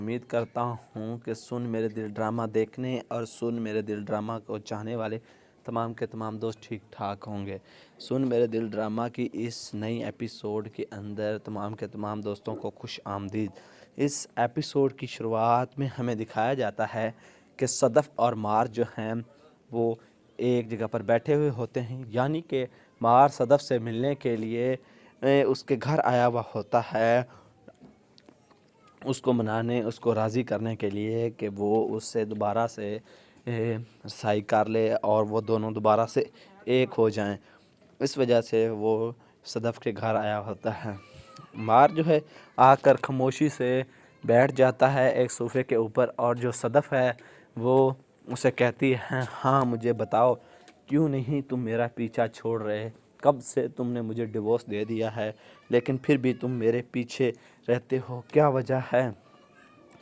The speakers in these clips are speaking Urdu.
امید کرتا ہوں کہ سن میرے دل ڈرامہ دیکھنے اور سن میرے دل ڈرامہ کو چاہنے والے تمام کے تمام دوست ٹھیک ٹھاک ہوں گے۔ سن میرے دل ڈرامہ کی اس نئی ایپیسوڈ کے اندر تمام کے تمام دوستوں کو خوش آمدید۔ اس ایپیسوڈ کی شروعات میں ہمیں دکھایا جاتا ہے کہ صدف اور مار جو ہیں وہ ایک جگہ پر بیٹھے ہوئے ہوتے ہیں، یعنی کہ مار صدف سے ملنے کے لیے اس کے گھر آیا ہوا ہوتا ہے، اس کو منانے، اس کو راضی کرنے کے لیے کہ وہ اس سے دوبارہ سے رسائی کر لے اور وہ دونوں دوبارہ سے ایک ہو جائیں۔ اس وجہ سے وہ صدف کے گھر آیا ہوتا ہے۔ مار جو ہے آ کر خاموشی سے بیٹھ جاتا ہے ایک صوفے کے اوپر، اور جو صدف ہے وہ اسے کہتی ہے، ہاں مجھے بتاؤ کیوں نہیں تم میرا پیچھا چھوڑ رہے؟ کب سے تم نے مجھے ڈیورس دے دیا ہے لیکن پھر بھی تم میرے پیچھے رہتے ہو، کیا وجہ ہے؟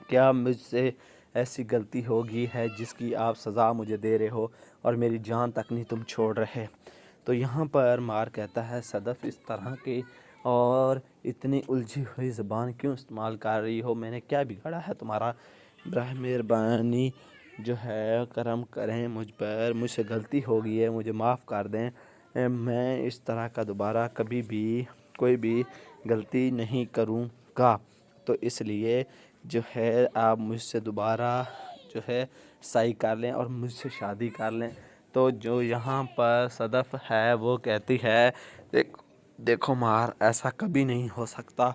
کیا مجھ سے ایسی غلطی ہوگی ہے جس کی آپ سزا مجھے دے رہے ہو اور میری جان تک نہیں تم چھوڑ رہے؟ تو یہاں پر مار کہتا ہے، صدف اس طرح کی اور اتنی الجھی ہوئی زبان کیوں استعمال کر رہی ہو؟ میں نے کیا بگاڑا ہے تمہارا؟ براہ مہربانی جو ہے کرم کریں مجھ پر، مجھ سے غلطی ہو گئی ہے، مجھے معاف کر دیں، میں اس طرح کا دوبارہ کبھی بھی کوئی بھی غلطی نہیں کروں گا، تو اس لیے جو ہے آپ مجھ سے دوبارہ جو ہے صحیح کر لیں اور مجھ سے شادی کر لیں۔ تو جو یہاں پر صدف ہے وہ کہتی ہے، دیکھو مار، ایسا کبھی نہیں ہو سکتا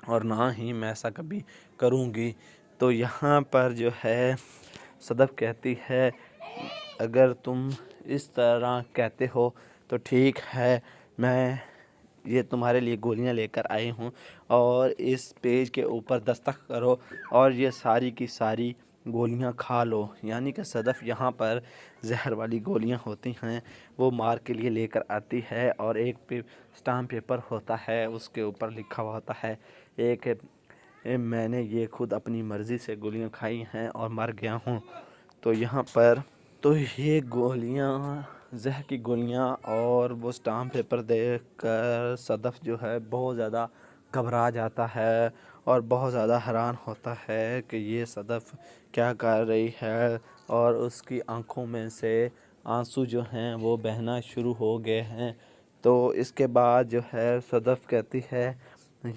اور نہ ہی میں ایسا کبھی کروں گی۔ تو یہاں پر جو ہے صدف کہتی ہے، اگر تم اس طرح کہتے ہو تو ٹھیک ہے، میں یہ تمہارے لیے گولیاں لے کر آئی ہوں اور اس پیج کے اوپر دستخط کرو اور یہ ساری کی ساری گولیاں کھا لو۔ یعنی کہ صدف یہاں پر زہر والی گولیاں ہوتی ہیں وہ مار کے لیے لے کر آتی ہے، اور ایک اسٹامپ پیپر ہوتا ہے، اس کے اوپر لکھا ہوا ہوتا ہے ایک میں نے یہ خود اپنی مرضی سے گولیاں کھائی ہیں اور مر گیا ہوں۔ تو یہاں پر تو یہ گولیاں زہر کی گولیاں اور وہ اسٹامپ پیپر دیکھ کر صدف جو ہے بہت زیادہ گھبرا جاتا ہے اور بہت زیادہ حیران ہوتا ہے کہ یہ صدف کیا کر رہی ہے، اور اس کی آنکھوں میں سے آنسو جو ہیں وہ بہنا شروع ہو گئے ہیں۔ تو اس کے بعد جو ہے صدف کہتی ہے،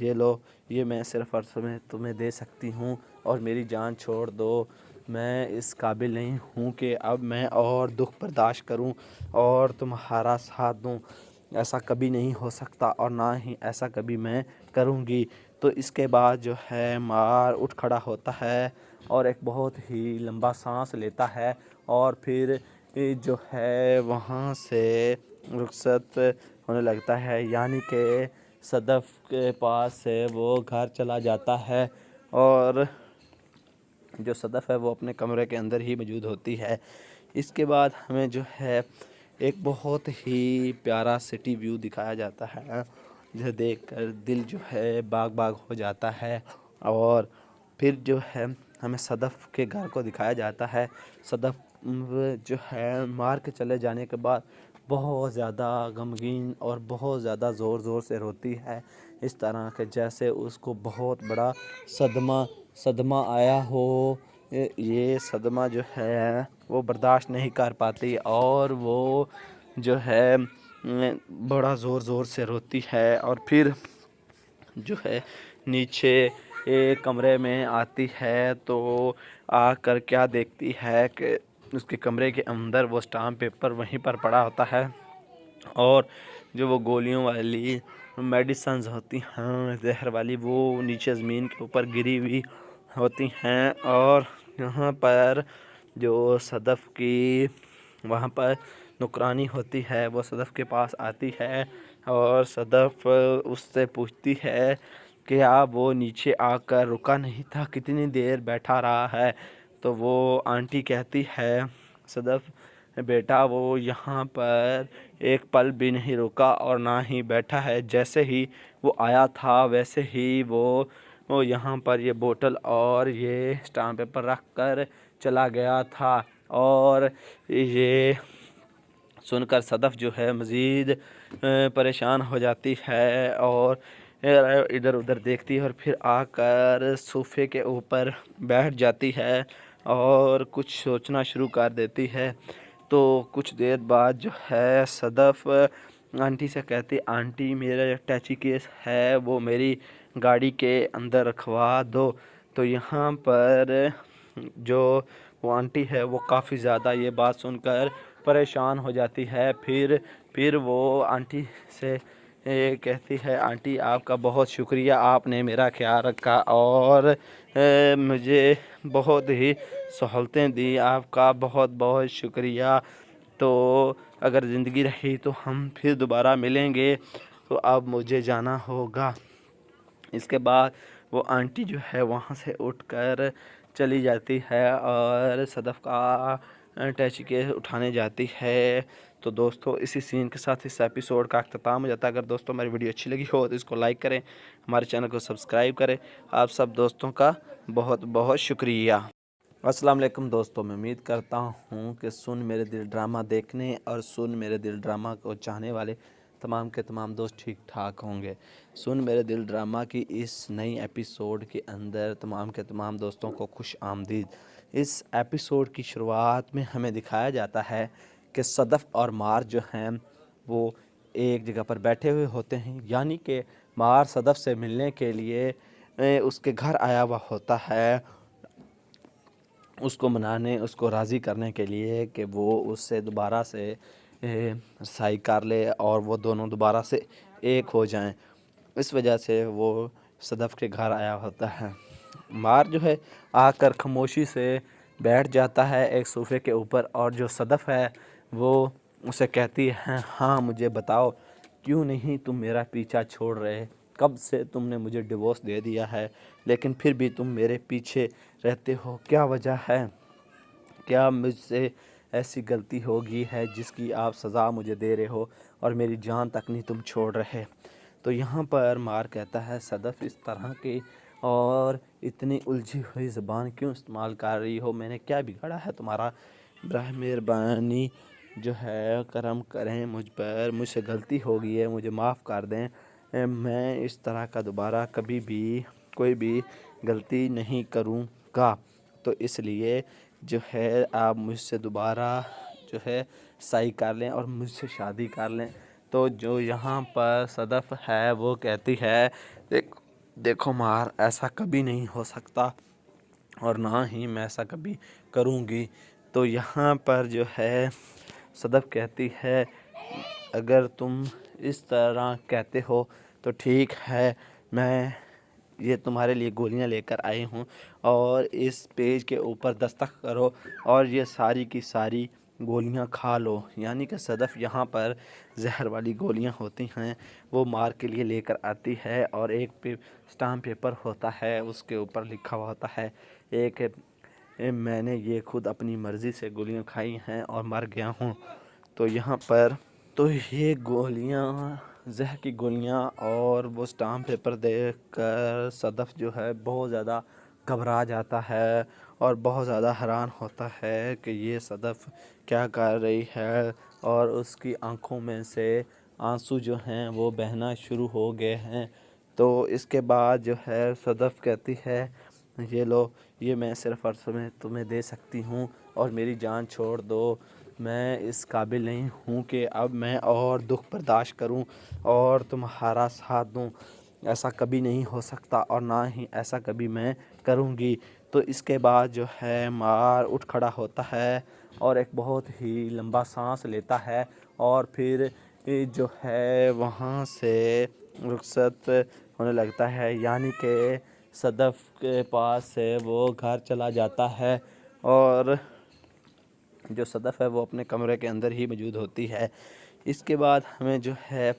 یہ لو، یہ میں صرف عرصے میں تمہیں دے سکتی ہوں اور میری جان چھوڑ دو، میں اس قابل نہیں ہوں کہ اب میں اور دکھ برداشت کروں اور تمہارا ساتھ دوں، ایسا کبھی نہیں ہو سکتا اور نہ ہی ایسا کبھی میں کروں گی۔ تو اس کے بعد جو ہے مار اٹھ کھڑا ہوتا ہے اور ایک بہت ہی لمبا سانس لیتا ہے اور پھر جو ہے وہاں سے رخصت ہونے لگتا ہے، یعنی کہ صدف کے پاس سے وہ گھر چلا جاتا ہے، اور جو صدف ہے وہ اپنے کمرے کے اندر ہی موجود ہوتی ہے۔ اس کے بعد ہمیں جو ہے ایک بہت ہی پیارا سٹی ویو دکھایا جاتا ہے، جسے دیکھ کر دل جو ہے باغ باغ ہو جاتا ہے، اور پھر جو ہے ہمیں صدف کے گھر کو دکھایا جاتا ہے۔ صدف جو ہے مار کے چلے جانے کے بعد بہت زیادہ غمگین اور بہت زیادہ زور زور سے روتی ہے، اس طرح کہ جیسے اس کو بہت بڑا صدمہ آیا ہو۔ یہ صدمہ جو ہے وہ برداشت نہیں کر پاتی اور وہ جو ہے بڑا زور زور سے روتی ہے، اور پھر جو ہے نیچے ایک کمرے میں آتی ہے، تو آ کر کیا دیکھتی ہے کہ اس کے کمرے کے اندر وہ اسٹامپ پیپر وہیں پر پڑا ہوتا ہے، اور جو وہ گولیوں والی میڈیسنز ہوتی ہیں زہر والی وہ نیچے زمین کے اوپر گری ہوئی ہوتی ہیں، اور یہاں پر جو صدف کی وہاں پر نوکرانی ہوتی ہے وہ صدف کے پاس آتی ہے، اور صدف اس سے پوچھتی ہے کہ اب وہ نیچے آ کر رکا نہیں تھا، کتنی دیر بیٹھا رہا ہے؟ تو وہ آنٹی کہتی ہے، صدف بیٹا وہ یہاں پر ایک پل بھی نہیں رکا اور نہ ہی بیٹھا ہے، جیسے ہی وہ آیا تھا ویسے ہی وہ یہاں پر یہ بوتل اور یہ اسٹامپ پیپر رکھ کر چلا گیا تھا۔ اور یہ سن کر صدف جو ہے مزید پریشان ہو جاتی ہے اور ادھر ادھر دیکھتی ہے اور پھر آ کر صوفے کے اوپر بیٹھ جاتی ہے اور کچھ سوچنا شروع کر دیتی ہے۔ تو کچھ دیر بعد جو ہے صدف آنٹی سے کہتی، آنٹی میرا ٹیچی کیس ہے وہ میری گاڑی کے اندر رکھوا دو۔ تو یہاں پر جو وہ آنٹی ہے وہ کافی زیادہ یہ بات سن کر پریشان ہو جاتی ہے۔ پھر وہ آنٹی سے کہتی ہے، آنٹی آپ کا بہت شکریہ، آپ نے میرا خیال رکھا اور مجھے بہت ہی سہولتیں دی، آپ کا بہت بہت شکریہ۔ تو اگر زندگی رہی تو ہم پھر دوبارہ ملیں گے، تو اب مجھے جانا ہوگا۔ اس کے بعد وہ آنٹی جو ہے وہاں سے اٹھ کر چلی جاتی ہے اور صدف کا ٹیچی کیس اٹھانے جاتی ہے۔ تو دوستو اسی سین کے ساتھ اس ایپیسوڈ کا اختتام ہو جاتا ہے۔ اگر دوستوں ہماری ویڈیو اچھی لگی ہو تو اس کو لائک کریں، ہمارے چینل کو سبسکرائب کریں۔ آپ سب دوستوں کا بہت بہت شکریہ۔ السلام علیکم دوستوں، میں امید کرتا ہوں کہ سن میرے دل ڈرامہ دیکھنے اور سن میرے دل ڈرامہ کو چاہنے والے تمام کے تمام دوست ٹھیک ٹھاک ہوں گے۔ سن میرے دل ڈرامہ کی اس نئی ایپیسوڈ کے اندر تمام کے تمام دوستوں کو خوش آمدید۔ اس ایپیسوڈ کی شروعات میں ہمیں دکھایا جاتا ہے کہ صدف اور مار جو ہیں وہ ایک جگہ پر بیٹھے ہوئے ہوتے ہیں، یعنی کہ مار صدف سے ملنے کے لیے اس کے گھر آیا ہوا ہوتا ہے، اس کو منانے، اس کو راضی کرنے کے لیے کہ وہ اس سے دوبارہ سے سائی کر لے اور وہ دونوں دوبارہ سے ایک ہو جائیں۔ اس وجہ سے وہ صدف کے گھر آیا ہوتا ہے۔ مار جو ہے آ کر خاموشی سے بیٹھ جاتا ہے ایک صوفے کے اوپر، اور جو صدف ہے وہ اسے کہتی ہے، ہاں مجھے بتاؤ کیوں نہیں تم میرا پیچھا چھوڑ رہے؟ کب سے تم نے مجھے ڈیورس دے دیا ہے لیکن پھر بھی تم میرے پیچھے رہتے ہو، کیا وجہ ہے؟ کیا مجھ سے ایسی غلطی ہوگی ہے جس کی آپ سزا مجھے دے رہے ہو اور میری جان تک نہیں تم چھوڑ رہے؟ تو یہاں پر مار کہتا ہے، صدف اس طرح کی اور اتنی الجھی ہوئی زبان کیوں استعمال کر رہی ہو؟ میں نے کیا بگاڑا ہے تمہارا؟ براہ مہربانی جو ہے کرم کریں مجھ پر، مجھ سے غلطی ہو گئی ہے، مجھے معاف کر دیں، میں اس طرح کا دوبارہ کبھی بھی کوئی بھی غلطی نہیں کروں گا۔ تو اس لیے جو ہے آپ مجھ سے دوبارہ جو ہے سائی کر لیں اور مجھ سے شادی کر لیں۔ تو جو یہاں پر صدف ہے وہ کہتی ہے، دیکھو مار، ایسا کبھی نہیں ہو سکتا اور نہ ہی میں ایسا کبھی کروں گی۔ تو یہاں پر جو ہے صدف کہتی ہے، اگر تم اس طرح کہتے ہو تو ٹھیک ہے، میں یہ تمہارے لیے گولیاں لے کر آئی ہوں اور اس پیج کے اوپر دستخط کرو اور یہ ساری کی ساری گولیاں کھا لو۔ یعنی کہ صدف یہاں پر زہر والی گولیاں ہوتی ہیں وہ مار کے لیے لے کر آتی ہے، اور ایک اسٹامپ پیپر ہوتا ہے اس کے اوپر لکھا ہوا ہوتا ہے ایک، میں نے یہ خود اپنی مرضی سے گولیاں کھائی ہیں اور مر گیا ہوں۔ تو یہاں پر تو یہ گولیاں، زہر کی گولیاں اور وہ اسٹامپ پیپر دیکھ کر صدف جو ہے بہت زیادہ گھبرا جاتا ہے اور بہت زیادہ حیران ہوتا ہے کہ یہ صدف کیا کر رہی ہے، اور اس کی آنکھوں میں سے آنسو جو ہیں وہ بہنا شروع ہو گئے ہیں۔ تو اس کے بعد جو ہے صدف کہتی ہے، یہ لو، یہ میں صرف عرصے میں تمہیں دے سکتی ہوں اور میری جان چھوڑ دو، میں اس قابل نہیں ہوں کہ اب میں اور دکھ برداشت کروں اور تمہارا ساتھ دوں، ایسا کبھی نہیں ہو سکتا اور نہ ہی ایسا کبھی میں کروں گی۔ تو اس کے بعد جو ہے مار اٹھ کھڑا ہوتا ہے اور ایک بہت ہی لمبا سانس لیتا ہے اور پھر جو ہے وہاں سے رخصت ہونے لگتا ہے، یعنی کہ صدف کے پاس سے وہ گھر چلا جاتا ہے اور جو صدف ہے وہ اپنے کمرے کے اندر ہی موجود ہوتی ہے۔ اس کے بعد ہمیں جو ہے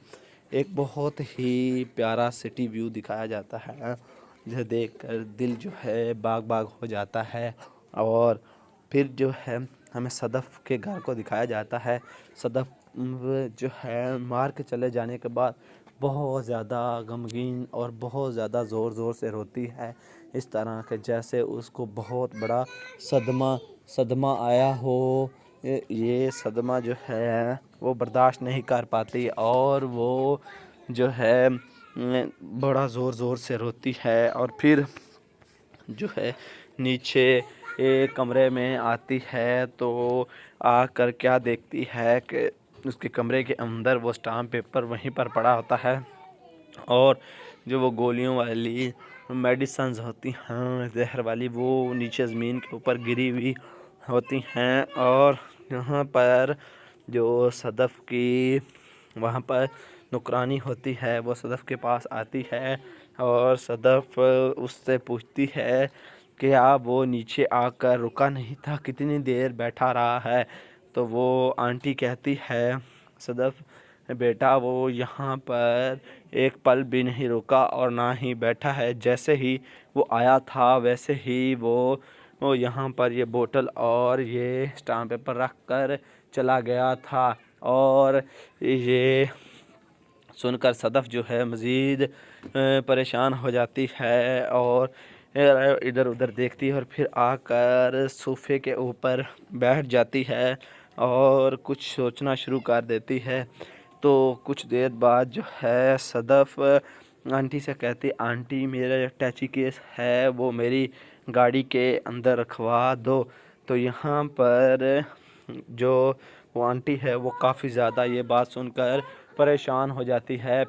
ایک بہت ہی پیارا سٹی ویو دکھایا جاتا ہے، جسے دیکھ کر دل جو ہے باغ باغ ہو جاتا ہے، اور پھر جو ہے ہمیں صدف کے گھر کو دکھایا جاتا ہے۔ صدف جو ہے مار کے چلے جانے کے بعد بہت زیادہ غمگین اور بہت زیادہ زور زور سے روتی ہے، اس طرح کہ جیسے اس کو بہت بڑا صدمہ آیا ہو۔ یہ صدمہ جو ہے وہ برداشت نہیں کر پاتی اور وہ جو ہے بڑا زور زور سے روتی ہے اور پھر جو ہے نیچے ایک کمرے میں آتی ہے تو آ کر کیا دیکھتی ہے کہ اس کے کمرے کے اندر وہ اسٹامپ پیپر وہیں پر پڑا ہوتا ہے اور جو وہ گولیوں والی میڈیسنز ہوتی ہیں زہر والی وہ نیچے زمین کے اوپر گری ہوئی ہوتی ہیں اور یہاں پر جو صدف کی وہاں پر نگرانی ہوتی ہے وہ صدف کے پاس آتی ہے اور صدف اس سے پوچھتی ہے کہ آپ وہ نیچے آ کر رکا نہیں تھا، کتنی دیر بیٹھا رہا ہے؟ تو وہ آنٹی کہتی ہے صدف بیٹا وہ یہاں پر ایک پل بھی نہیں رکا اور نہ ہی بیٹھا ہے، جیسے ہی وہ آیا تھا ویسے ہی وہ یہاں پر یہ بوتل اور یہ اسٹامپ پیپر رکھ کر چلا گیا تھا۔ اور یہ سن کر صدف جو ہے مزید پریشان ہو جاتی ہے اور ادھر ادھر دیکھتی ہے اور پھر آ کر صوفے کے اوپر بیٹھ جاتی ہے اور کچھ سوچنا شروع کر دیتی ہے۔ تو کچھ دیر بعد جو ہے صدف آنٹی سے کہتی آنٹی میرا ٹیچی کیس ہے وہ میری گاڑی کے اندر رکھوا دو۔ تو یہاں پر جو وہ آنٹی ہے وہ کافی زیادہ یہ بات سن کر پریشان ہو جاتی ہے۔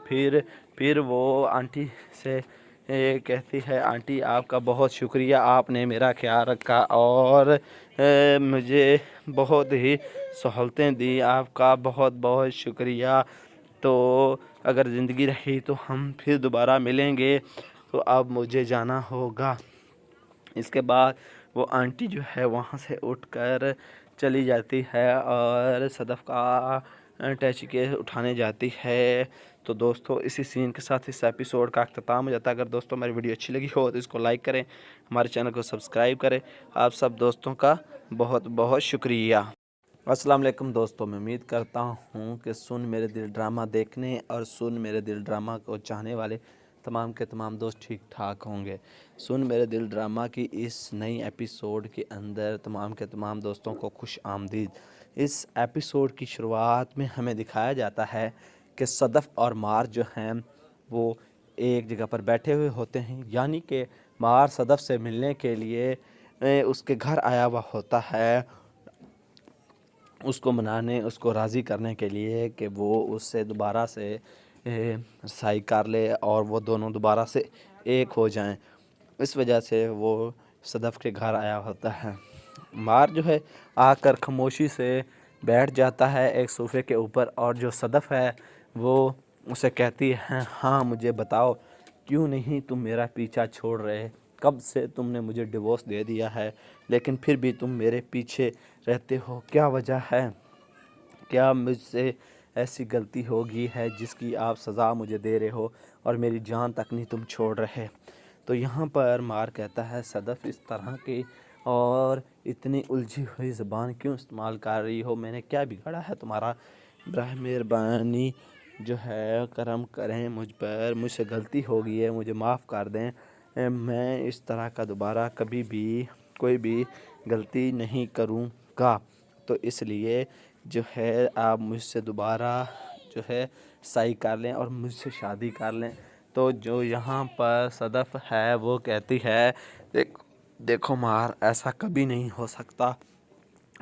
پھر وہ آنٹی سے کہتی ہے آنٹی آپ کا بہت شکریہ، آپ نے میرا خیال رکھا اور مجھے بہت ہی سہولتیں دی، آپ کا بہت بہت شکریہ۔ تو اگر زندگی رہی تو ہم پھر دوبارہ ملیں گے، تو اب مجھے جانا ہوگا۔ اس کے بعد وہ آنٹی جو ہے وہاں سے اٹھ کر چلی جاتی ہے اور صدف کا ٹیچی کیس اٹھانے جاتی ہے۔ تو دوستو اسی سین کے ساتھ اس ایپیسوڈ کا اختتام ہو جاتا ہے۔ اگر دوستوں ہماری ویڈیو اچھی لگی ہو تو اس کو لائک کریں، ہمارے چینل کو سبسکرائب کریں۔ آپ سب دوستوں کا بہت بہت شکریہ۔ السلام علیکم دوستوں، میں امید کرتا ہوں کہ سن میرے دل ڈرامہ دیکھنے اور سن میرے دل ڈرامہ کو چاہنے والے تمام کے تمام دوست ٹھیک ٹھاک ہوں گے۔ سن میرے دل ڈرامہ کی اس نئی ایپیسوڈ کے اندر تمام کے تمام دوستوں کو خوش آمدید۔ اس ایپیسوڈ کی شروعات میں ہمیں دکھایا جاتا ہے کہ صدف اور مار جو ہیں وہ ایک جگہ پر بیٹھے ہوئے ہوتے ہیں، یعنی کہ مار صدف سے ملنے کے لیے اس کے گھر آیا ہوا ہوتا ہے، اس کو منانے، اس کو راضی کرنے کے لیے کہ وہ اس سے دوبارہ سے رسائی کر لے اور وہ دونوں دوبارہ سے ایک ہو جائیں۔ اس وجہ سے وہ صدف کے گھر آیا ہوتا ہے۔ مار جو ہے آ کر خاموشی سے بیٹھ جاتا ہے ایک صوفے کے اوپر اور جو صدف ہے وہ اسے کہتی ہے ہاں مجھے بتاؤ کیوں نہیں تم میرا پیچھا چھوڑ رہے؟ کب سے تم نے مجھے ڈیورس دے دیا ہے لیکن پھر بھی تم میرے پیچھے رہتے ہو، کیا وجہ ہے؟ کیا مجھ سے ایسی غلطی ہوگی ہے جس کی آپ سزا مجھے دے رہے ہو اور میری جان تک نہیں تم چھوڑ رہے؟ تو یہاں پر مار کہتا ہے صدف اس طرح کی اور اتنی الجھی ہوئی زبان کیوں استعمال کر رہی ہو؟ میں نے کیا بگاڑا ہے تمہارا؟ براہ مہربانی جو ہے کرم کریں مجھ پر، مجھ سے غلطی ہو گئی ہے، مجھے معاف کر دیں، میں اس طرح کا دوبارہ کبھی بھی کوئی بھی غلطی نہیں کروں گا۔ تو اس لیے جو ہے آپ مجھ سے دوبارہ جو ہے صحیح کر لیں اور مجھ سے شادی کر لیں۔ تو جو یہاں پر صدف ہے وہ کہتی ہے دیکھو مار ایسا کبھی نہیں ہو سکتا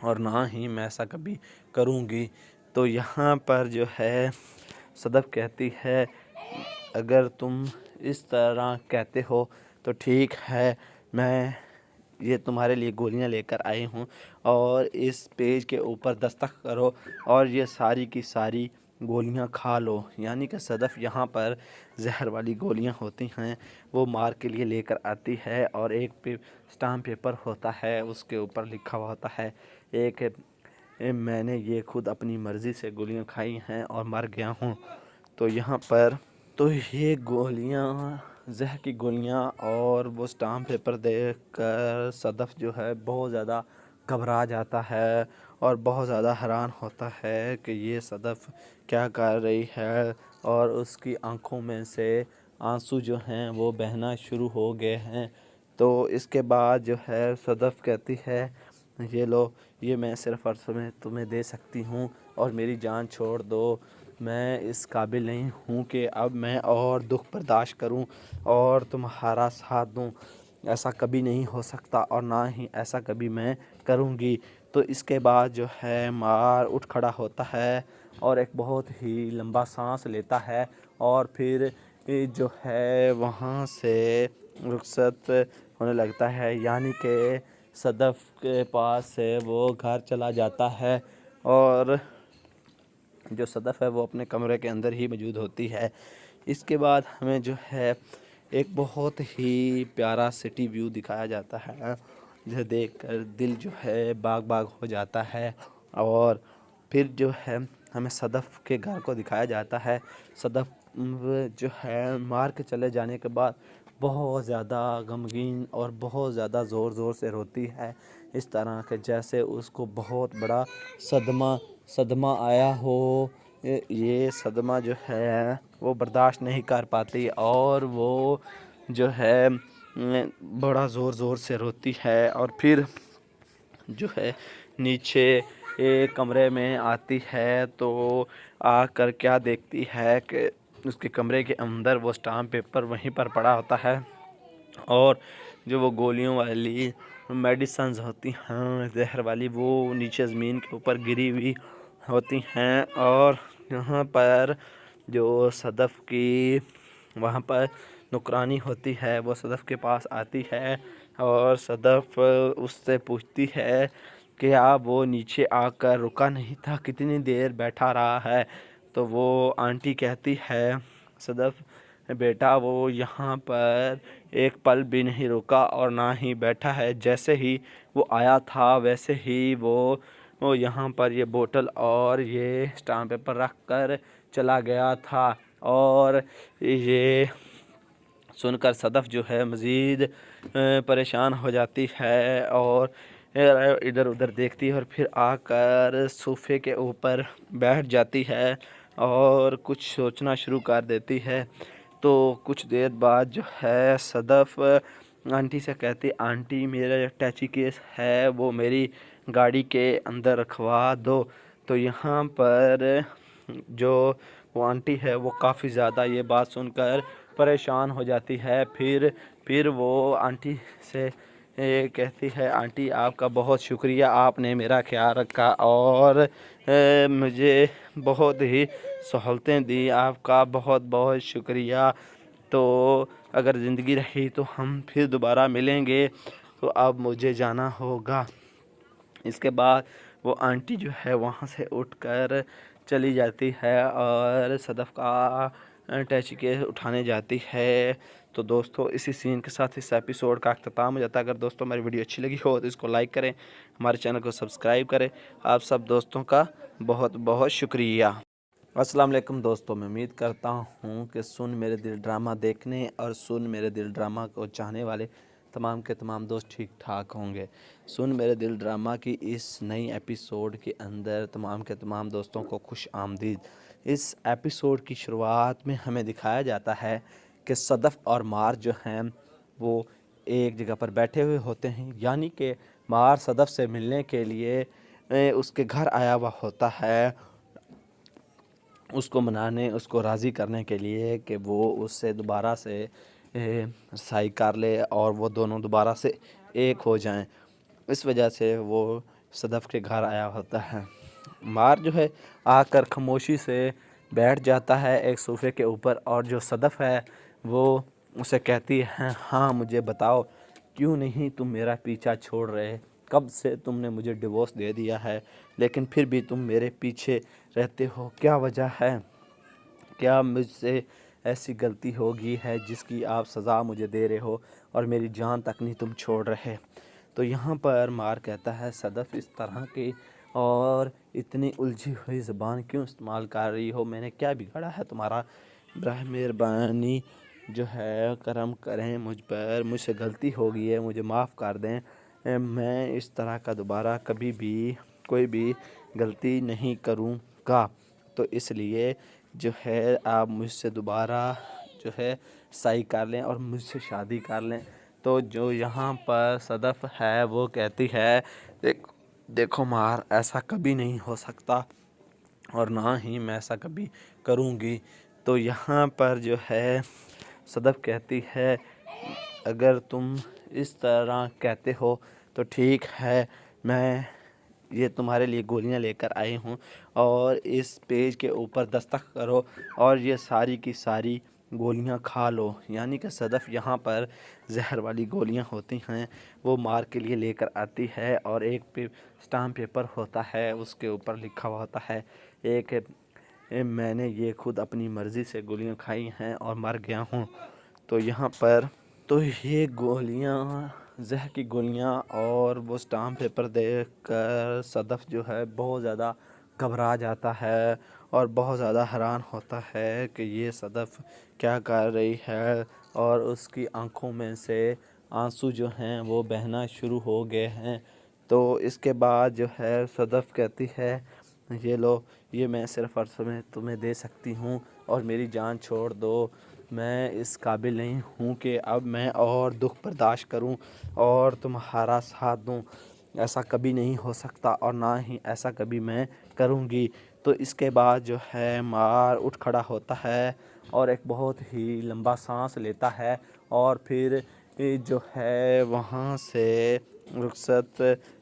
اور نہ ہی میں ایسا کبھی کروں گی۔ تو یہاں پر جو ہے صدف کہتی ہے اگر تم اس طرح کہتے ہو تو ٹھیک ہے، میں یہ تمہارے لیے گولیاں لے کر آئی ہوں اور اس پیج کے اوپر دستخط کرو اور یہ ساری کی ساری گولیاں کھا لو۔ یعنی کہ صدف یہاں پر زہر والی گولیاں ہوتی ہیں وہ مار کے لیے لے کر آتی ہے اور ایک اسٹامپ پیپر ہوتا ہے اس کے اوپر لکھا ہوا ہوتا ہے ایک میں نے یہ خود اپنی مرضی سے گولیاں کھائی ہیں اور مر گیا ہوں۔ تو یہاں پر تو یہ گولیاں زہر کی گولیاں اور وہ اسٹامپ پیپر دیکھ کر صدف جو ہے بہت زیادہ گھبرا جاتا ہے اور بہت زیادہ حیران ہوتا ہے کہ یہ صدف کیا کر رہی ہے اور اس کی آنکھوں میں سے آنسو جو ہیں وہ بہنا شروع ہو گئے ہیں۔ تو اس کے بعد جو ہے صدف کہتی ہے یہ لو، یہ میں صرف عرصے میں تمہیں دے سکتی ہوں اور میری جان چھوڑ دو۔ میں اس قابل نہیں ہوں کہ اب میں اور دکھ برداشت کروں اور تمہارا ساتھ دوں۔ ایسا کبھی نہیں ہو سکتا اور نہ ہی ایسا کبھی میں کروں گی۔ تو اس کے بعد جو ہے مار اٹھ کھڑا ہوتا ہے اور ایک بہت ہی لمبا سانس لیتا ہے اور پھر جو ہے وہاں سے رخصت ہونے لگتا ہے، یعنی کہ صدف کے پاس سے وہ گھر چلا جاتا ہے اور جو صدف ہے وہ اپنے کمرے کے اندر ہی موجود ہوتی ہے۔ اس کے بعد ہمیں جو ہے ایک بہت ہی پیارا سٹی ویو دکھایا جاتا ہے، جسے دیکھ کر دل جو ہے باغ باغ ہو جاتا ہے۔ اور پھر جو ہے ہمیں صدف کے گھر کو دکھایا جاتا ہے۔ صدف جو ہے مار کے چلے جانے کے بعد بہت زیادہ غمگین اور بہت زیادہ زور زور سے روتی ہے، اس طرح کہ جیسے اس کو بہت بڑا صدمہ آیا ہو۔ یہ صدمہ جو ہے وہ برداشت نہیں کر پاتی اور وہ جو ہے بڑا زور زور سے روتی ہے اور پھر جو ہے نیچے ایک کمرے میں آتی ہے تو آ کر کیا دیکھتی ہے کہ اس کے کمرے کے اندر وہ اسٹامپ پیپر وہیں پر پڑا ہوتا ہے اور جو وہ گولیوں والی میڈیسنز ہوتی ہیں زہر والی، وہ نیچے زمین کے اوپر گری ہوئی ہوتی ہیں۔ اور یہاں پر جو صدف کی وہاں پر نوکرانی ہوتی ہے وہ صدف کے پاس آتی ہے اور صدف اس سے پوچھتی ہے کہ اب وہ نیچے آ کر رکا نہیں تھا، کتنی دیر بیٹھا رہا ہے؟ تو وہ آنٹی کہتی ہے صدف بیٹا وہ یہاں پر ایک پل بھی نہیں رکا اور نہ ہی بیٹھا ہے، جیسے ہی وہ آیا تھا ویسے ہی وہ یہاں پر یہ بوتل اور یہ اسٹامپ پیپر رکھ کر چلا گیا تھا۔ اور یہ سن کر صدف جو ہے مزید پریشان ہو جاتی ہے اور ادھر ادھر دیکھتی ہے اور پھر آ کر صوفے کے اوپر بیٹھ جاتی ہے اور کچھ سوچنا شروع کر دیتی ہے۔ تو کچھ دیر بعد جو ہے صدف آنٹی سے کہتی آنٹی میرا جو ٹیچی کیس ہے وہ میری گاڑی کے اندر رکھوا دو۔ تو یہاں پر جو وہ آنٹی ہے وہ کافی زیادہ یہ بات سن کر پریشان ہو جاتی ہے۔ پھر وہ آنٹی سے کہتی ہے آنٹی آپ کا بہت شکریہ، آپ نے میرا خیال رکھا اور مجھے بہت ہی سہولتیں دی، آپ کا بہت بہت شکریہ۔ تو اگر زندگی رہی تو ہم پھر دوبارہ ملیں گے، تو اب مجھے جانا ہوگا۔ اس کے بعد وہ آنٹی جو ہے وہاں سے اٹھ کر چلی جاتی ہے اور صدف کا ٹیچی کیس اٹھانے جاتی ہے۔ تو دوستو اسی سین کے ساتھ اس ایپیسوڈ کا اختتام ہو جاتا ہے۔ اگر دوستو ہماری ویڈیو اچھی لگی ہو تو اس کو لائک کریں، ہمارے چینل کو سبسکرائب کریں۔ آپ سب دوستوں کا بہت بہت شکریہ۔ السلام علیکم دوستو، میں امید کرتا ہوں کہ سن میرے دل ڈرامہ دیکھنے اور سن میرے دل ڈرامہ کو چاہنے والے تمام کے تمام دوست ٹھیک ٹھاک ہوں گے۔ سن میرے دل ڈرامہ کی اس نئی ایپیسوڈ کے اندر تمام کے تمام دوستوں کو خوش آمدید۔ اس ایپیسوڈ کی شروعات میں ہمیں دکھایا جاتا ہے کہ صدف اور مار جو ہیں وہ ایک جگہ پر بیٹھے ہوئے ہوتے ہیں، یعنی کہ مار صدف سے ملنے کے لیے اس کے گھر آیا ہوا ہوتا ہے، اس کو منانے، اس کو راضی کرنے کے لیے کہ وہ اس سے دوبارہ سے رسائی کر لے اور وہ دونوں دوبارہ سے ایک ہو جائیں۔ اس وجہ سے وہ صدف کے گھر آیا ہوتا ہے۔ مار جو ہے آ کر خاموشی سے بیٹھ جاتا ہے ایک صوفے کے اوپر اور جو صدف ہے وہ اسے کہتی ہے ہاں مجھے بتاؤ کیوں نہیں تم میرا پیچھا چھوڑ رہے؟ کب سے تم نے مجھے ڈیورس دے دیا ہے لیکن پھر بھی تم میرے پیچھے رہتے ہو، کیا وجہ ہے؟ کیا مجھ سے ایسی غلطی ہوگی ہے جس کی آپ سزا مجھے دے رہے ہو اور میری جان تک نہیں تم چھوڑ رہے؟ تو یہاں پر مار کہتا ہے صدف اس طرح کی اور اتنی الجھی ہوئی زبان کیوں استعمال کر رہی ہو؟ میں نے کیا بگاڑا ہے تمہارا؟ براہ مہربانی جو ہے کرم کریں مجھ پر، مجھ سے غلطی ہو گئی ہے، مجھے معاف کر دیں، میں اس طرح کا دوبارہ کبھی بھی کوئی بھی غلطی نہیں کروں گا۔ تو اس لیے جو ہے آپ مجھ سے دوبارہ جو ہے صحیح کر لیں اور مجھ سے شادی کر لیں۔ تو جو یہاں پر صدف ہے وہ کہتی ہے دیکھو مار ایسا کبھی نہیں ہو سکتا، اور نہ ہی میں ایسا کبھی کروں گی۔ تو یہاں پر جو ہے صدف کہتی ہے اگر تم اس طرح کہتے ہو تو ٹھیک ہے، میں یہ تمہارے لیے گولیاں لے کر آئی ہوں اور اس پیج کے اوپر دستخط کرو اور یہ ساری کی ساری گولیاں کھا لو۔ یعنی کہ صدف یہاں پر زہر والی گولیاں ہوتی ہیں وہ مار کے لیے لے کر آتی ہے، اور ایک اسٹامپ پیپر ہوتا ہے اس کے اوپر لکھا ہوا ہوتا ہے ایک میں نے یہ خود اپنی مرضی سے گولیاں کھائی ہیں اور مر گیا ہوں۔ تو یہاں پر تو یہ گولیاں زہر کی گولیاں اور وہ اسٹامپ پیپر دیکھ کر صدف جو ہے بہت زیادہ گھبرا جاتا ہے اور بہت زیادہ حیران ہوتا ہے کہ یہ صدف کیا کر رہی ہے، اور اس کی آنکھوں میں سے آنسو جو ہیں وہ بہنا شروع ہو گئے ہیں۔ تو اس کے بعد جو ہے صدف کہتی ہے یہ لو، یہ میں صرف عرصے میں تمہیں دے سکتی ہوں اور میری جان چھوڑ دو، میں اس قابل نہیں ہوں کہ اب میں اور دکھ برداشت کروں اور تمہارا ساتھ دوں، ایسا کبھی نہیں ہو سکتا اور نہ ہی ایسا کبھی میں کروں گی۔ تو اس کے بعد جو ہے مار اٹھ کھڑا ہوتا ہے اور ایک بہت ہی لمبا سانس لیتا ہے اور پھر جو ہے وہاں سے رخصت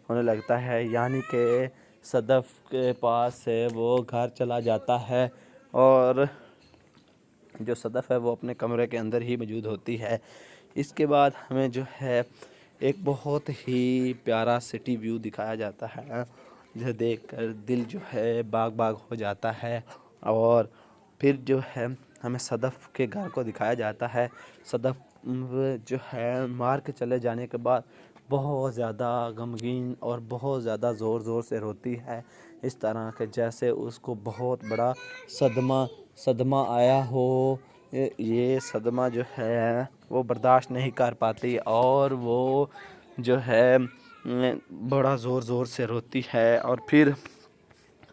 ہونے لگتا ہے، یعنی کہ صدف کے پاس سے وہ گھر چلا جاتا ہے، اور جو صدف ہے وہ اپنے کمرے کے اندر ہی موجود ہوتی ہے۔ اس کے بعد ہمیں جو ہے ایک بہت ہی پیارا سٹی ویو دکھایا جاتا ہے جسے دیکھ کر دل جو ہے باغ باغ ہو جاتا ہے، اور پھر جو ہے ہمیں صدف کے گھر کو دکھایا جاتا ہے۔ صدف جو ہے مار کے چلے جانے کے بعد بہت زیادہ غمگین اور بہت زیادہ زور زور سے روتی ہے، اس طرح کہ جیسے اس کو بہت بڑا صدمہ آیا ہو۔ یہ صدمہ جو ہے وہ برداشت نہیں کر پاتی اور وہ جو ہے بڑا زور زور سے روتی ہے، اور پھر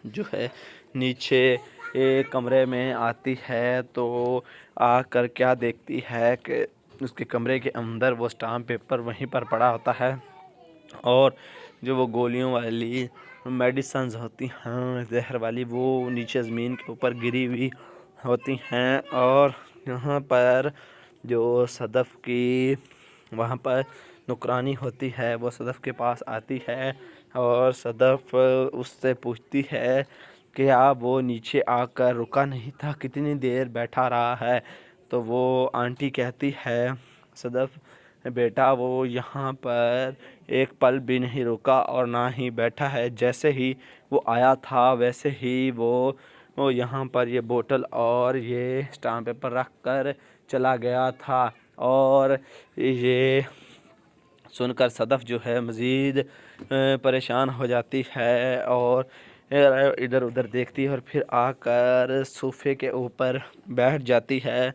جو ہے نیچے ایک کمرے میں آتی ہے تو آ کر کیا دیکھتی ہے کہ اس کے کمرے کے اندر وہ اسٹامپ پیپر وہیں پر پڑا ہوتا ہے، اور جو وہ گولیوں والی میڈیسنز ہوتی ہیں زہر والی وہ نیچے زمین کے اوپر گری ہوئی ہوتی ہیں، اور یہاں پر جو صدف کی وہاں پر نگرانی ہوتی ہے وہ صدف کے پاس آتی ہے اور صدف اس سے پوچھتی ہے کہ اب وہ نیچے آ کر رکا نہیں تھا، کتنی دیر بیٹھا رہا ہے؟ تو وہ آنٹی کہتی ہے صدف بیٹا وہ یہاں پر ایک پل بھی نہیں رکا اور نہ ہی بیٹھا ہے، جیسے ہی وہ آیا تھا ویسے ہی وہ یہاں پر یہ بوتل اور یہ اسٹامپ پیپر رکھ کر چلا گیا تھا۔ اور یہ سن کر صدف جو ہے مزید پریشان ہو جاتی ہے اور ادھر ادھر دیکھتی ہے اور پھر آ کر صوفے کے اوپر بیٹھ جاتی ہے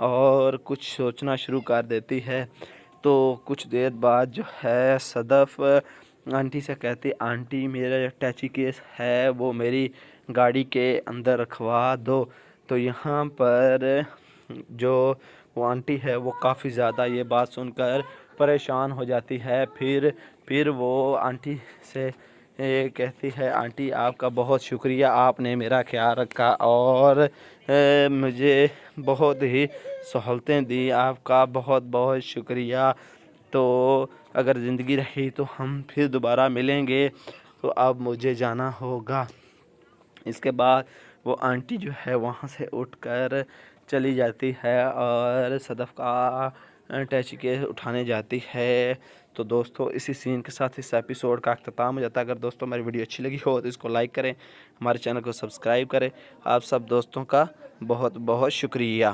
اور کچھ سوچنا شروع کر دیتی ہے۔ تو کچھ دیر بعد جو ہے صدف آنٹی سے کہتی آنٹی میرا ٹیچی کیس ہے وہ میری گاڑی کے اندر رکھوا دو۔ تو یہاں پر جو وہ آنٹی ہے وہ کافی زیادہ یہ بات سن کر پریشان ہو جاتی ہے، پھر وہ آنٹی سے کہتی ہے آنٹی آپ کا بہت شکریہ، آپ نے میرا خیال رکھا اور مجھے بہت ہی سہولتیں دی، آپ کا بہت بہت شکریہ۔ تو اگر زندگی رہی تو ہم پھر دوبارہ ملیں گے، تو اب مجھے جانا ہوگا۔ اس کے بعد وہ آنٹی جو ہے وہاں سے اٹھ کر چلی جاتی ہے اور صدف کا ٹیچی کیس اٹھانے جاتی ہے۔ تو دوستو اسی سین کے ساتھ اس ایپیسوڈ کا اختتام ہو جاتا ہے۔ اگر دوستوں ہماری ویڈیو اچھی لگی ہو تو اس کو لائک کریں، ہمارے چینل کو سبسکرائب کریں۔ آپ سب دوستوں کا بہت بہت شکریہ۔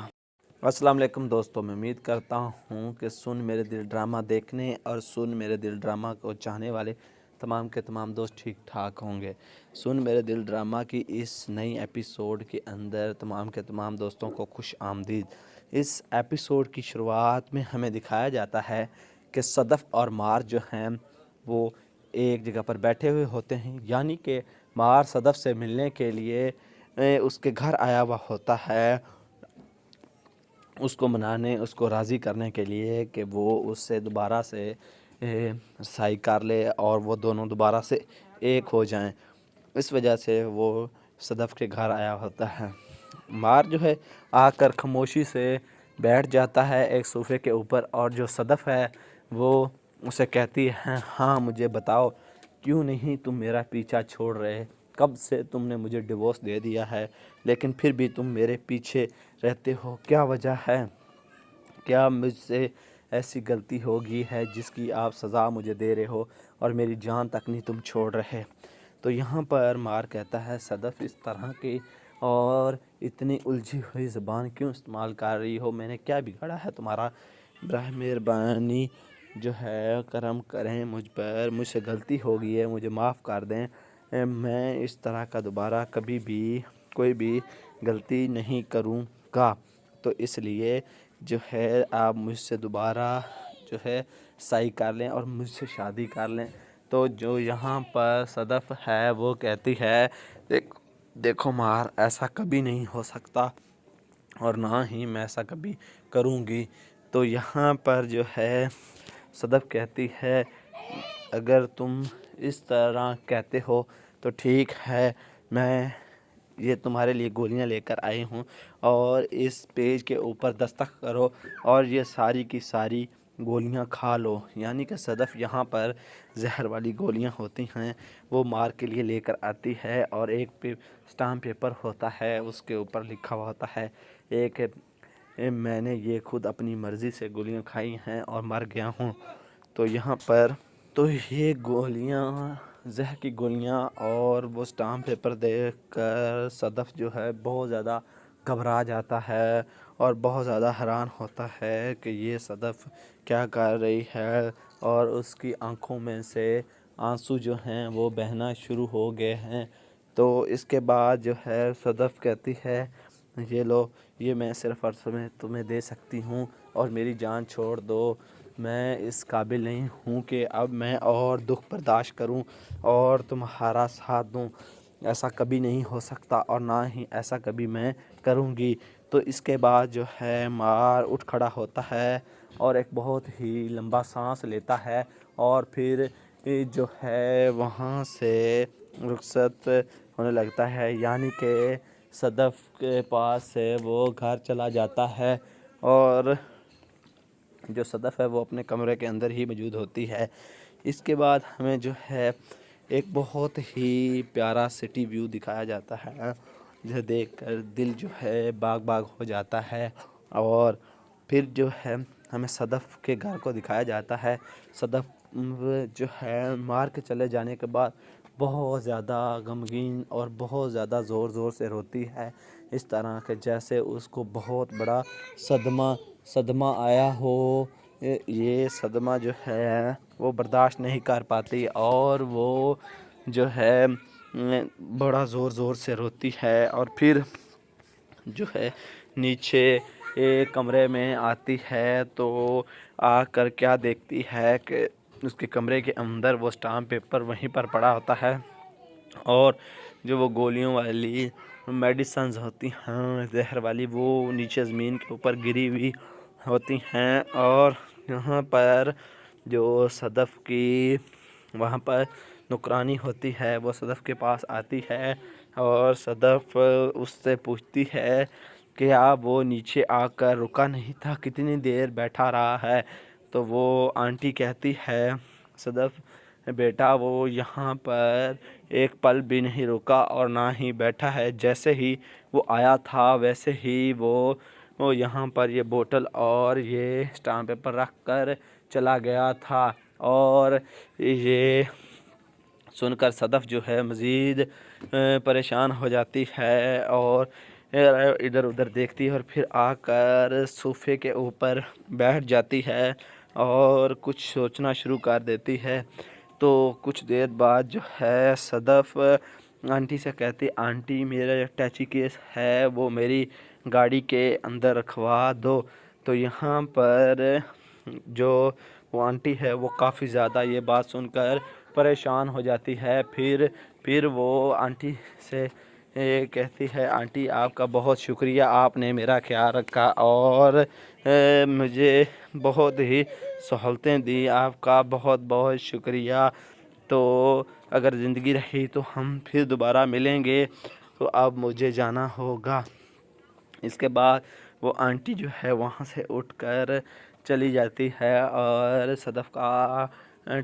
السلام علیکم دوستوں، میں امید کرتا ہوں کہ سن میرے دل ڈرامہ دیکھنے اور سن میرے دل ڈرامہ کو چاہنے والے تمام کے تمام دوست ٹھیک ٹھاک ہوں گے۔ سن میرے دل ڈرامہ کی اس نئی ایپیسوڈ کے اندر تمام کے تمام دوستوں کو خوش آمدید۔ اس ایپیسوڈ کی شروعات میں ہمیں دکھایا جاتا ہے کہ صدف اور مار جو ہیں وہ ایک جگہ پر بیٹھے ہوئے ہوتے ہیں، یعنی کہ مار صدف سے ملنے کے لیے اس کے گھر آیا ہوا ہوتا ہے، اس کو منانے، اس کو راضی کرنے کے لیے کہ وہ اس سے دوبارہ سے رسائی کر لے اور وہ دونوں دوبارہ سے ایک ہو جائیں۔ اس وجہ سے وہ صدف کے گھر آیا ہوتا ہے۔ مار جو ہے آ کر خاموشی سے بیٹھ جاتا ہے ایک صوفے کے اوپر، اور جو صدف ہے وہ اسے کہتی ہے ہاں مجھے بتاؤ کیوں نہیں تم میرا پیچھا چھوڑ رہے؟ کب سے تم نے مجھے ڈیورس دے دیا ہے لیکن پھر بھی تم میرے پیچھے رہتے ہو، کیا وجہ ہے؟ کیا مجھ سے ایسی غلطی ہوگی ہے جس کی آپ سزا مجھے دے رہے ہو اور میری جان تک نہیں تم چھوڑ رہے؟ تو یہاں پر مار کہتا ہے صدف اس طرح کی اور اتنی الجھی ہوئی زبان کیوں استعمال کر رہی ہو؟ میں نے کیا بگاڑا ہے تمہارا؟ براہ مہربانی جو ہے کرم کریں مجھ پر، مجھ سے غلطی ہو گئی ہے، مجھے معاف کر دیں، میں اس طرح کا دوبارہ کبھی بھی کوئی بھی غلطی نہیں کروں گا، تو اس لیے جو ہے آپ مجھ سے دوبارہ جو ہے صحیح کر لیں اور مجھ سے شادی کر لیں۔ تو جو یہاں پر صدف ہے وہ کہتی ہے دیکھو مار، ایسا کبھی نہیں ہو سکتا اور نہ ہی میں ایسا کبھی کروں گی۔ تو یہاں پر جو ہے صدف کہتی ہے اگر تم اس طرح کہتے ہو تو ٹھیک ہے، میں یہ تمہارے لیے گولیاں لے کر آئی ہوں اور اس پیج کے اوپر دستخط کرو اور یہ ساری کی ساری گولیاں کھا لو۔ یعنی کہ صدف یہاں پر زہر والی گولیاں ہوتی ہیں وہ مار کے لیے لے کر آتی ہے، اور ایک اسٹامپ پیپر ہوتا ہے اس کے اوپر لکھا ہوا ہوتا ہے ایک میں نے یہ خود اپنی مرضی سے گولیاں کھائی ہیں اور مر گیا ہوں۔ تو یہاں پر تو یہ گولیاں زہر کی گولیاں اور وہ اسٹامپ پیپر دیکھ کر صدف جو ہے بہت زیادہ گھبرا جاتا ہے اور بہت زیادہ حیران ہوتا ہے کہ یہ صدف کیا کر رہی ہے، اور اس کی آنکھوں میں سے آنسو جو ہیں وہ بہنا شروع ہو گئے ہیں۔ تو اس کے بعد جو ہے صدف کہتی ہے یہ لو، یہ میں صرف عرصے میں تمہیں دے سکتی ہوں اور میری جان چھوڑ دو، میں اس قابل نہیں ہوں کہ اب میں اور دکھ برداشت کروں اور تمہارا ساتھ دوں، ایسا کبھی نہیں ہو سکتا اور نہ ہی ایسا کبھی میں کروں گی۔ تو اس کے بعد جو ہے مار اٹھ کھڑا ہوتا ہے اور ایک بہت ہی لمبا سانس لیتا ہے اور پھر جو ہے وہاں سے رخصت ہونے لگتا ہے، یعنی کہ صدف کے پاس سے وہ گھر چلا جاتا ہے، اور جو صدف ہے وہ اپنے کمرے کے اندر ہی موجود ہوتی ہے۔ اس کے بعد ہمیں جو ہے ایک بہت ہی پیارا سٹی ویو دکھایا جاتا ہے جسے دیکھ کر دل جو ہے باغ باغ ہو جاتا ہے، اور پھر جو ہے ہمیں صدف کے گھر کو دکھایا جاتا ہے۔ صدف جو ہے مار کے چلے جانے کے بعد بہت زیادہ غمگین اور بہت زیادہ زور زور سے روتی ہے، اس طرح کہ جیسے اس کو بہت بڑا صدمہ آیا ہو۔ یہ صدمہ جو ہے وہ برداشت نہیں کر پاتی اور وہ جو ہے بڑا زور زور سے روتی ہے، اور پھر جو ہے نیچے ایک کمرے میں آتی ہے تو آ کر کیا دیکھتی ہے کہ اس کے کمرے کے اندر وہ اسٹامپ پیپر وہیں پر پڑا ہوتا ہے، اور جو وہ گولیوں والی میڈیسنز ہوتی ہیں زہر والی وہ نیچے زمین کے اوپر گری ہوئی ہوتی ہیں، اور یہاں پر جو صدف کی وہاں پر نوکرانی ہوتی ہے وہ صدف کے پاس آتی ہے اور صدف اس سے پوچھتی ہے کہ آپ وہ نیچے آ کر رکا نہیں تھا، کتنی دیر بیٹھا رہا ہے؟ تو وہ آنٹی کہتی ہے صدف بیٹا وہ یہاں پر ایک پل بھی نہیں رکا اور نہ ہی بیٹھا ہے، جیسے ہی وہ آیا تھا ویسے ہی وہ یہاں پر یہ بوتل اور یہ اسٹامپ پیپر رکھ کر چلا گیا تھا۔ اور یہ سن کر صدف جو ہے مزید پریشان ہو جاتی ہے اور ادھر ادھر دیکھتی ہے اور پھر آ کر صوفے کے اوپر بیٹھ جاتی ہے اور کچھ سوچنا شروع کر دیتی ہے۔ تو کچھ دیر بعد جو ہے صدف آنٹی سے کہتی آنٹی میرا ٹیچی کیس ہے وہ میری گاڑی کے اندر رکھوا دو۔ تو یہاں پر جو وہ آنٹی ہے وہ کافی زیادہ یہ بات سن کر پریشان ہو جاتی ہے، پھر وہ آنٹی سے کہتی ہے آنٹی آپ کا بہت شکریہ، آپ نے میرا خیال رکھا اور مجھے بہت ہی سہولتیں دی، آپ کا بہت بہت شکریہ۔ تو اگر زندگی رہی تو ہم پھر دوبارہ ملیں گے تو اب مجھے جانا ہوگا۔ اس کے بعد وہ آنٹی جو ہے وہاں سے اٹھ کر چلی جاتی ہے اور صدف کا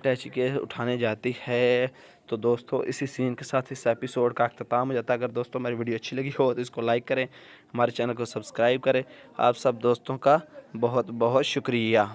ٹیچی کے اٹھانے جاتی ہے۔ تو دوستو اسی سین کے ساتھ اس ایپیسوڈ کا اختتام ہو جاتا ہے۔ اگر دوستوں میری ویڈیو اچھی لگی ہو تو اس کو لائک کریں، ہمارے چینل کو سبسکرائب کریں۔ آپ سب دوستوں کا بہت بہت شکریہ۔